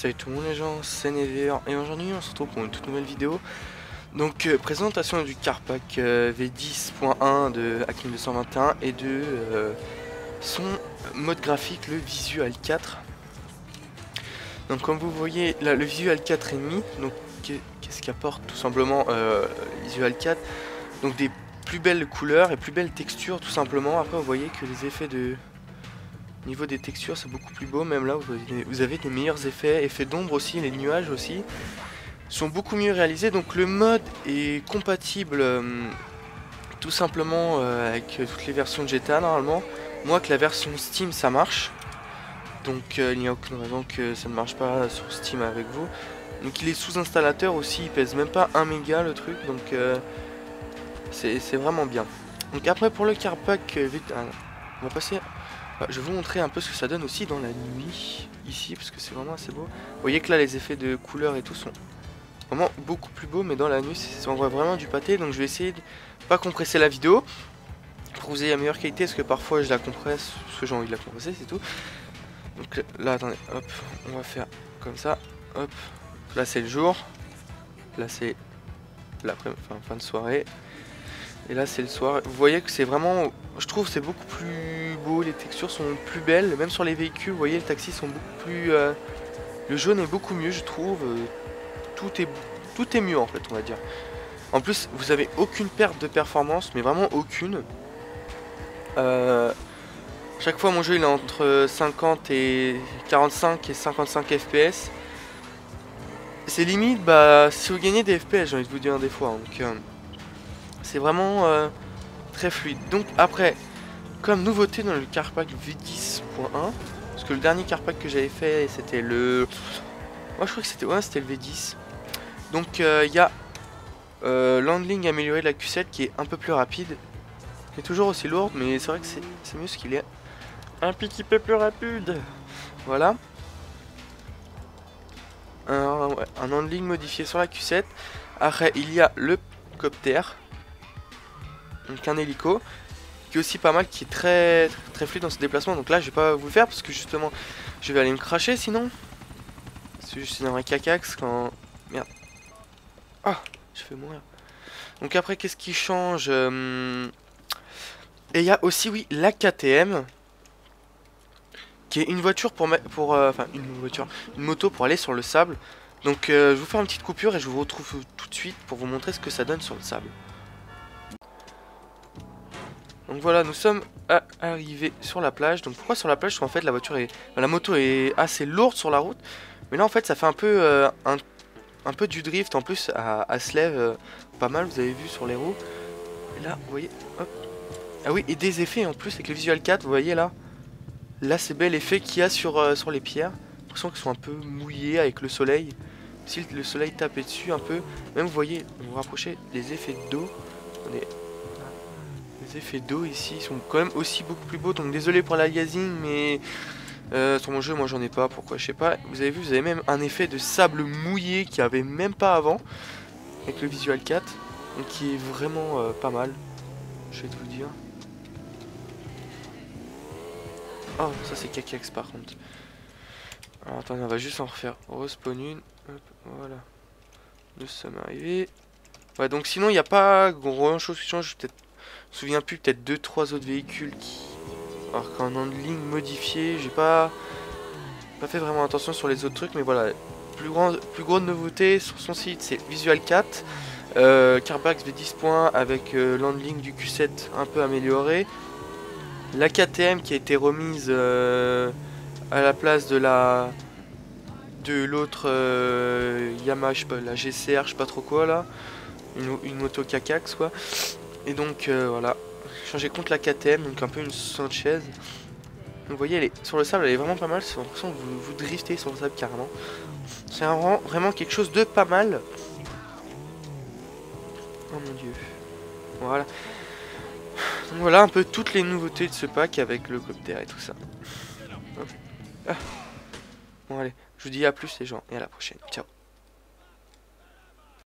Salut tout le monde les gens, c'est Never et aujourd'hui on se retrouve pour une toute nouvelle vidéo. Donc présentation du Carpack V10.1 de Hakim 221 et de son mode graphique le Visual 4. Donc comme vous voyez là, le Visual 4 est mis, donc qu'est-ce qu'apporte tout simplement le Visual 4? Donc des plus belles couleurs et plus belles textures tout simplement. Après vous voyez que les effets de... Niveau des textures c'est beaucoup plus beau, même là vous avez des meilleurs effets d'ombre aussi, les nuages aussi sont beaucoup mieux réalisés. Donc le mode est compatible tout simplement avec toutes les versions de GTA normalement. Moi que la version Steam ça marche, donc il n'y a aucune raison que ça ne marche pas sur Steam avec vous. Donc il est sous installateur aussi, il pèse même pas 1 méga le truc, donc c'est vraiment bien. Donc après pour le Carpack on va passer... Je vais vous montrer un peu ce que ça donne aussi dans la nuit, ici, parce que c'est vraiment assez beau. Vous voyez que là, les effets de couleurs et tout sont vraiment beaucoup plus beaux, mais dans la nuit, on voit vraiment du pâté. Donc je vais essayer de pas compresser la vidéo, pour que vous ayez la meilleure qualité, parce que parfois je la compresse, parce que j'ai envie de la compresser, c'est tout. Donc là, attendez, hop, on va faire comme ça, hop. Là, c'est le jour, là, c'est l'après-midi, enfin, fin de soirée. Et là c'est le soir, vous voyez que c'est vraiment, je trouve c'est beaucoup plus beau, les textures sont plus belles, même sur les véhicules, vous voyez les taxis sont beaucoup plus, le jaune est beaucoup mieux je trouve, tout est mieux en fait on va dire. En plus vous avez aucune perte de performance, mais vraiment aucune. Chaque fois mon jeu il est entre 50 et 45 et 55 FPS. C'est limite, bah si vous gagnez des FPS j'ai envie de vous dire des fois, donc... c'est vraiment très fluide. Donc après, comme nouveauté dans le Carpack V10.1, parce que le dernier Carpack que j'avais fait c'était le... Moi je crois que c'était c'était le V10. Donc il y a l'handling amélioré de la Q7 qui est un peu plus rapide. Qui est toujours aussi lourde, mais c'est vrai que c'est mieux ce qu'il est un petit peu plus rapide. Voilà. Un handling modifié sur la Q7. Après il y a le copter. Donc un hélico qui est aussi pas mal, qui est très fluide dans ses déplacements. Donc là je vais pas vous le faire parce que justement je vais aller me cracher sinon. C'est juste dans un cacax quand... Merde. Ah, je vais mourir. Donc après qu'est-ce qui change Et il y a aussi oui la KTM qui est une voiture enfin une moto pour aller sur le sable. Donc je vais vous faire une petite coupure et je vous retrouve tout de suite pour vous montrer ce que ça donne sur le sable. Donc voilà, nous sommes arrivés sur la plage. Donc pourquoi sur la plage? Parce qu'en fait la moto est assez lourde sur la route. Mais là en fait ça fait un peu du drift. En plus elle se lève pas mal, vous avez vu sur les roues. Et là vous voyez, hop. Ah oui, et des effets en plus avec le Visual 4, vous voyez là. Là c'est bel effet qu'il y a sur les pierres. J'ai l'impression qu'elles sont un peu mouillées avec le soleil. Si le soleil tapait dessus un peu. Même vous voyez, vous vous rapprochez des effets d'eau. Les effets d'eau ici sont quand même aussi beaucoup plus beaux. Donc désolé pour l'aliasing, mais sur mon jeu moi j'en ai pas. Pourquoi je sais pas. Vous avez vu, vous avez même un effet de sable mouillé qu'il n'y avait même pas avant avec le Visual 4. Donc qui est vraiment pas mal. Je vais te vous dire. Oh ça c'est cacax par contre. Alors attendez, on va juste en refaire respawn une. Hop, voilà. Nous sommes arrivés. Ouais, donc sinon il n'y a pas grand chose qui change. Peut-être, je me souviens plus, peut-être 2-3 autres véhicules qui... Alors qu'en handling modifié, j'ai pas fait vraiment attention sur les autres trucs, mais voilà. Plus grande nouveauté sur son site, c'est Visual 4. Carpack V10 avec l'handling du Q7 un peu amélioré. La KTM qui a été remise à la place de l'autre Yamaha, je sais pas, la GCR, je sais pas trop quoi là. Une moto cacax quoi. Et donc voilà, changer contre la KTM, donc un peu une Sanchez. Vous voyez, elle est sur le sable, elle est vraiment pas mal. C'est l'impression que vous driftez sur le sable carrément. C'est vraiment quelque chose de pas mal. Oh mon dieu. Voilà. Donc voilà un peu toutes les nouveautés de ce pack avec le copter et tout ça. Hop. Ah. Bon allez, je vous dis à plus les gens et à la prochaine. Ciao.